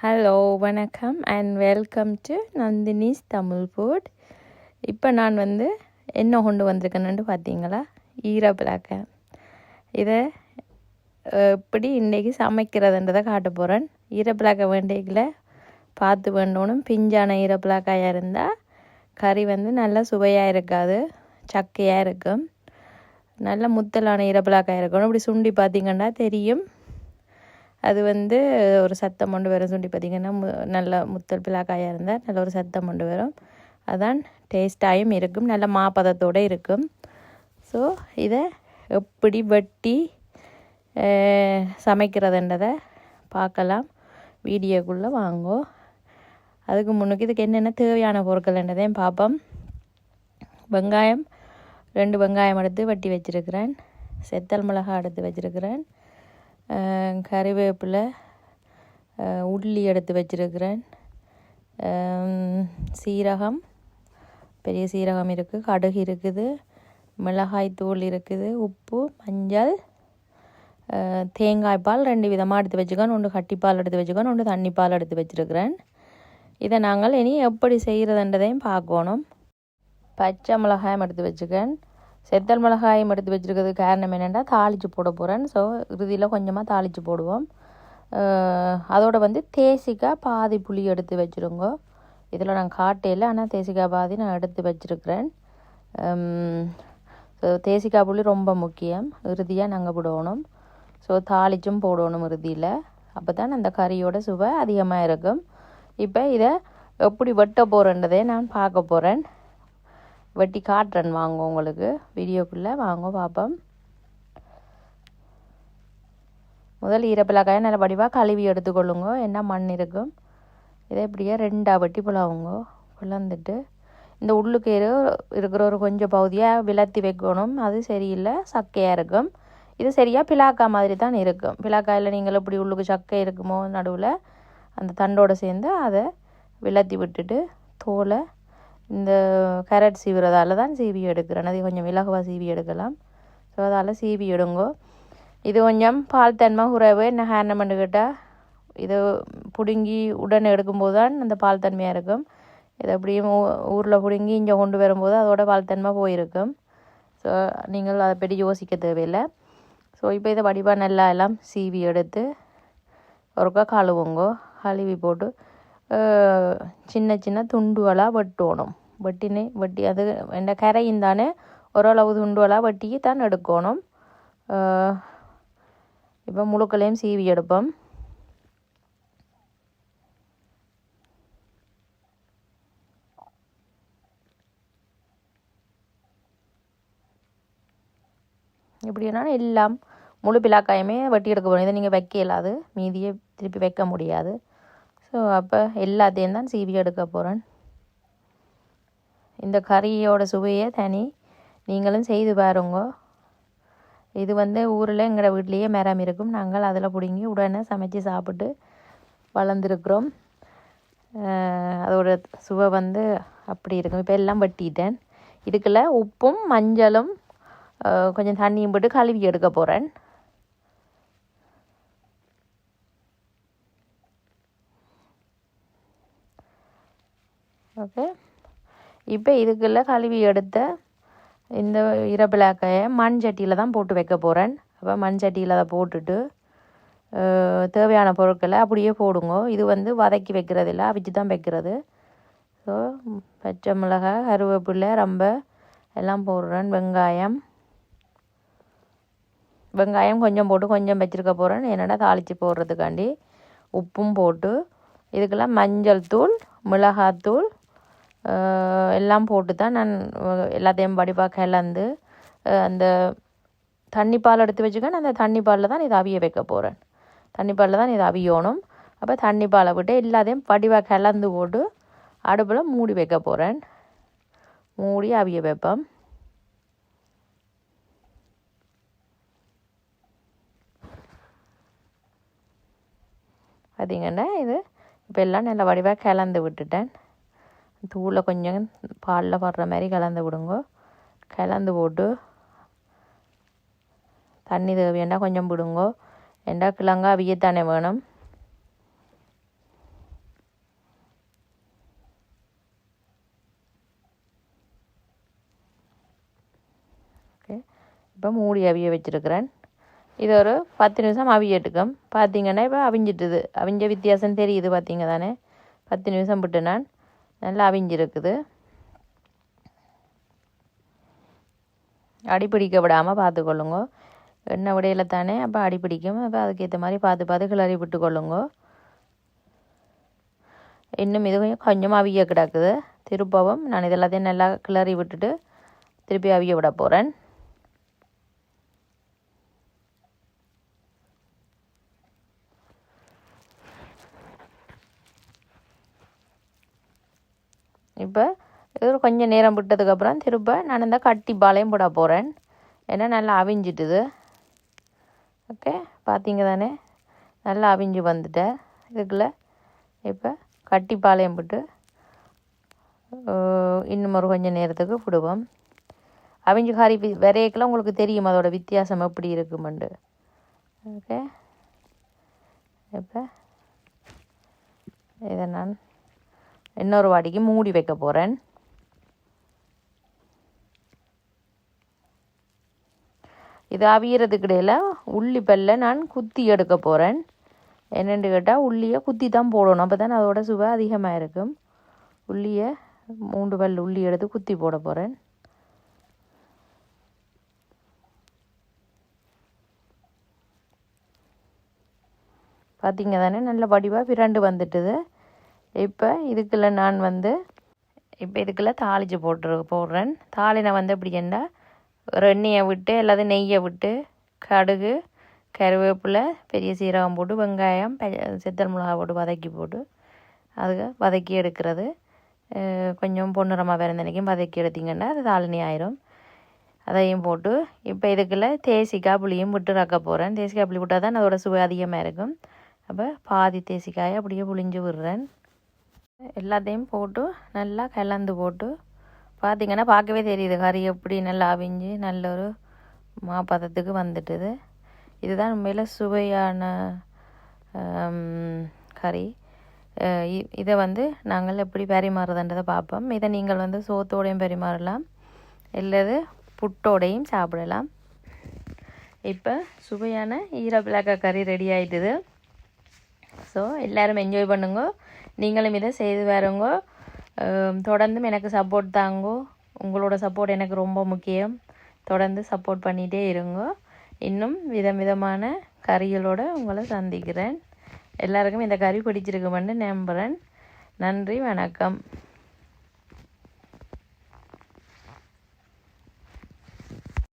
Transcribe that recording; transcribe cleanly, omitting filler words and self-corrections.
Hello வணக்கம் and welcome to Nandini's Tamil food. இப்போ நான் என்ன கொண்டு வந்திருக்கேன்னு பார்த்தீங்களா, ஈரப்பிளாக்க. இதை எப்படி இன்றைக்கி சமைக்கிறதுன்றதை காட்ட போகிறேன். ஈரப்பிளாக்க வேண்டியதில் பார்த்து வேண்டணும். பிஞ்சான ஈரப்பிளாக்காயாக இருந்தால் கறி நல்லா சுவையாக இருக்காது, சக்கையாக இருக்கும். நல்ல முத்தலான ஈரப்பிளாக்காயாக இருக்கணும். இப்படி சுண்டி பார்த்திங்கன்னா தெரியும். அது ஒரு சத்தம் கொண்டு வரும். சுண்டி பார்த்திங்கன்னா நல்ல முத்தல் பிளாக்காயாக இருந்தால் நல்ல ஒரு சத்தம் கொண்டு வரும். அதான் டேஸ்டாயும் இருக்கும், நல்ல மாப்பதத்தோடு இருக்கும். ஸோ இதை எப்படி வெட்டி சமைக்கிறதுன்றதை பார்க்கலாம். வீடியோக்குள்ளே வாங்கோ. அதுக்கு முன்னுக்கு இதுக்கு என்னென்ன தேவையான பொருட்கள்ன்றதையும் பார்ப்போம். வெங்காயம் 2 வெங்காயம் எடுத்து வெட்டி வச்சுருக்கிறேன். செத்தல் மிளகாய் எடுத்து வச்சுருக்கிறேன். கறிவேப்பிலை, உள்ளி எடுத்து வச்சுருக்கிறேன். சீரகம், பெரிய சீரகம் இருக்குது, கடுகு இருக்குது, மிளகாய் தூள் இருக்குது, உப்பு, மஞ்சள், தேங்காய் பால் 2 விதமாக எடுத்து வச்சுக்கோன். ஒன்று கட்டிப்பால் எடுத்து வச்சுக்கோன், ஒன்று தண்ணிப்பால் எடுத்து வச்சுருக்கிறேன். இதை நாங்கள் இனி எப்படி செய்கிறதுன்றதையும் பார்க்கணும். பச்சை மிளகாயம் எடுத்து வச்சுக்கேன். செத்தல் மிளகாயும் எடுத்து வச்சுருக்கிறதுக்கு காரணம் என்னென்னா தாளித்து போட போகிறேன். ஸோ இறுதியில் கொஞ்சமாக தாளித்து போடுவோம். அதோட தேசிக்காய் பாதி புளி எடுத்து வச்சுருங்க. இதில் நான் காட்டையில், ஆனால் தேசிக்காய் பாதி நான் எடுத்து வச்சுருக்கிறேன். ஸோ தேசிக்காய் புளி ரொம்ப முக்கியம். இறுதியாக நாங்கள் போடணும். ஸோ தாளிச்சும் போடணும் இறுதியில். அப்போ தான் அந்த கறியோட சுவை அதிகமாக இருக்கும். இப்போ இதை எப்படி வெட்ட போகிறேன்றதை நான் பார்க்க போகிறேன். வெட்டி காட்டுறேன் வாங்க, உங்களுக்கு வீடியோக்குள்ளே வாங்க பார்ப்போம். முதல் ஈரப்பிளாக்காயை நல்ல வடிவாக கழுவி எடுத்துக்கொள்ளுங்க. என்ன மண் இருக்கும். இதை இப்படியே 2 வெட்டி புலாவுங்க. புலந்துட்டு இந்த உள்ளுக்கு இருக்கிற ஒரு கொஞ்சம் பகுதியாக விலத்தி வைக்கணும். அது சரியில்லை, சக்கையாக இருக்கும். இது சரியாக பிளாக்கா மாதிரி தான் இருக்கும். பிளாக்காயில் நீங்கள் எப்படி உள்ளுக்கு சக்கை இருக்குமோ நடுவில் அந்த தண்டோடு சேர்ந்து அதை விலத்தி விட்டுட்டு தோலை இந்த கேரட் சீவுறதால தான் சீவி எடுக்கிறேன். அது கொஞ்சம் இலகுவாக சீவி எடுக்கலாம். ஸோ அதால் சீவி எடுங்கோ. இது கொஞ்சம் பால் தன்மை குறைவு. என்ன ஹேர்னமெண்ட் கேட்டால் இது பிடுங்கி உடனே எடுக்கும்போது தான் அந்த பால் தன்மையாக இருக்கும். இதை அப்படியும் ஊரில் பிடுங்கி இங்கே கொண்டு வரும்போது அதோட பால் தன்மை போயிருக்கும். ஸோ நீங்கள் அதை பற்றி யோசிக்க தேவையில்லை. ஸோ இப்போ இதை வடிவாக நல்லா எல்லாம் சீவி எடுத்து ஒருக்கா கழுவுங்கோ. கழுவி போட்டு சின்ன சின்ன துண்டுகளாக வெட்டணும். வெட்டி அது இந்த கரையும் தானே ஓரளவு துண்டுகளாக வெட்டி தான் எடுக்கணும். இப்போ முழுக்களையும் சீவி எடுப்போம். எப்படின்னா எல்லாம் முழு பிளாக்காயுமே வெட்டி எடுக்க போகிறோம். இதை நீங்கள் வைக்க இயலாது, மீதியை திருப்பி வைக்க முடியாது. ஸோ அப்போ எல்லாத்தையும் தான் சீவி எடுக்க போகிறேன். இந்த கறியோட சுவையே தனி. நீங்களும் செய்து பாருங்க. இது ஊரில் எங்களோட வீட்லேயே மரம் இருக்கும். நாங்கள் அதில் பிடுங்கி உடனே சமைச்சு சாப்பிட்டு வளர்ந்துருக்குறோம். அதோட சுவை அப்படி இருக்கும். இப்போ எல்லாம் வெட்டிட்டேன். இதுக்குள்ள உப்பும் மஞ்சளும் கொஞ்சம் தண்ணியும் போட்டு கழுவி எடுக்க போகிறேன். ஓகே, இப்போ இதுக்குள்ள கழுவி எடுத்த இந்த ஈரப்பிளாக்காயை மண் சட்டியில் தான் போட்டு வைக்க போகிறேன். அப்போ மண் சட்டியில் அதை போட்டுட்டு தேவையான பொருட்களை அப்படியே போடுங்க. இது வதக்கி வைக்கிறது இல்லை, அவிச்சு தான் வைக்கிறது. ஸோ பச்சை மிளகாய், கருவேப்பிலை, ரம்பை எல்லாம் போடுறேன். வெங்காயம் கொஞ்சம் போட்டு கொஞ்சம் வச்சுருக்க போகிறேன். என்னென்னா தாளித்து போடுறதுக்காண்டி. உப்பும் போட்டு இதுக்கெல்லாம் மஞ்சள் தூள், மிளகாத்தூள் எல்லாம் போட்டு தான் நான் எல்லாத்தையும் வடிவாக கலந்து அந்த தண்ணிப்பால் எடுத்து வச்சுக்கேன். அந்த தண்ணிப்பாலில் தான் இதை அவிய வைக்க போகிறேன். தண்ணிப்பாலில் தான் இதை அவியணும். அப்போ தண்ணிப்பாலை விட்டு எல்லாத்தையும் வடிவாக கலந்து போட்டு அடுப்பில் மூடி வைக்க போகிறேன். மூடி அவிய வைப்பேன். பார்த்திங்கன்னா இது இப்போ எல்லாம் நல்லா வடிவாக கலந்து விட்டுட்டேன். தூளை கொஞ்சம் பாலில் வர்ற மாதிரி கலந்து விடுங்க. கலந்து போட்டு தண்ணி தேவையாண்டா கொஞ்சம் விடுங்கோ. ஏண்டா கிழங்கா அவியத்தானே வேணும். இப்போ மூடி அவிய வச்சுருக்கிறேன். இது ஒரு 10 நிமிஷம் அவியட்டுக்கும். பார்த்தீங்கன்னா இப்போ அவிஞ்சிட்டுது. அவிஞ்ச வித்தியாசம் தெரியுது பார்த்தீங்க தானே. 10 நிமிஷம் விட்டு நான் நல்லா அவிஞ்சிருக்குது. அடிப்பிடிக்க விடாமல் பார்த்துக்கொள்ளுங்க. எண்ணெய் விடையில தானே அப்போ அடிப்பிடிக்கும். அப்போ அதுக்கேற்ற மாதிரி பார்த்து கிளறி விட்டு கொள்ளுங்க. இன்னும் இது கொஞ்சம் அவிய கிடக்குது. திருப்பவும் நான் இது எல்லாத்தையும் நல்லா கிளறி விட்டுட்டு திருப்பி அவிய விட போகிறேன். இப்போ இது கொஞ்சம் நேரம் விட்டதுக்கப்புறம் திரும்ப நான் இந்த கட்டி பாலையும் போட போகிறேன். ஏன்னா நல்லா அவிஞ்சிட்டுது. ஓகே, பார்த்தீங்க தானே நல்லா அவிஞ்சு வந்துட்டேன். இதுக்குள்ள இப்போ கட்டி பாலையும் போட்டு இன்னும் ஒரு கொஞ்சம் நேரத்துக்கு விடுவோம். அவிஞ்சு காரி விரைக்கெல்லாம் உங்களுக்கு தெரியும் அதோட வித்தியாசம் எப்படி இருக்குமெண்டு. ஓகே, இப்போ இதை நான் இன்னொரு வாடிக்கு மூடி வைக்க போகிறேன். இது அவியறதுக்கு இடையில் உள்ளி பல்ல நான் குத்தி எடுக்க போகிறேன். என்னென்னு கேட்டால் உள்ளியை குத்தி தான் போடணும். அப்போ தான் அதோட சுவை அதிகமாக இருக்கும். உள்ளியை 3 பல் உள்ளி எடுத்து குத்தி போட போகிறேன். பார்த்தீங்க தானே நல்ல வடிவாக பிரண்டு வந்துட்டுது. இப்போ இதுக்குள்ள நான் இதுக்குள்ள தாளித்து போடுறேன். தாளினை எப்படி என்ன ஒரு எண்ணெயை விட்டு அல்லது நெய்யை விட்டு கடுகு, கருவேப்பிலை, பெரிய சீரகம் போட்டு வெங்காயம், செத்தல் மிளகா போட்டு அது வதக்கி எடுக்கிறது. கொஞ்சம் பொன்னிறமாக விரந்தனைக்கும் வதக்கி எடுத்திங்கன்னா அது தாளினி ஆயிரும். அதையும் போட்டு இப்போ இதுக்குள்ள தேசிக்காய் புளியும் விட்டு ரக்க போகிறேன். தேசிக்காய் புளி விட்டால் தான் அதோட சுவை அதிகமாக இருக்கும். அப்போ பாதி தேசிக்காயை அப்படியே புளிஞ்சு விடுறேன். எல்லாத்தையும் போட்டு நல்லா கலந்து போட்டு பார்த்திங்கன்னா பார்க்கவே தெரியுது கறி எப்படி நல்லா அவிஞ்சு நல்ல ஒரு மாப்பதத்துக்கு வந்துட்டுது. இதுதான் உண்மையில் சுவையான கறி. இதை நாங்கள் எப்படி பரிமாறுறதுன்றதை பார்ப்போம். இதை நீங்கள் சோத்தோடையும் பரிமாறலாம், இல்லது புட்டோடையும் சாப்பிடலாம். இப்போ சுவையான ஈரப்பிளாக்காய் கறி ரெடி ஆகிட்டுது. ஸோ எல்லோரும் என்ஜாய் பண்ணுங்க. நீங்களும் இதை செய்து வருங்க. தொடர்ந்தும் எனக்கு சப்போர்ட் தாங்கோ. உங்களோட சப்போர்ட் எனக்கு ரொம்ப முக்கியம். தொடர்ந்து சப்போர்ட் பண்ணிகிட்டே இருங்க. இன்னும் விதமான கறிகளோடு உங்களை சந்திக்கிறேன். எல்லாருக்கும் இந்த கறி பிடிச்சிருக்குமென்னு நம்புகிறேன். நன்றி, வணக்கம்.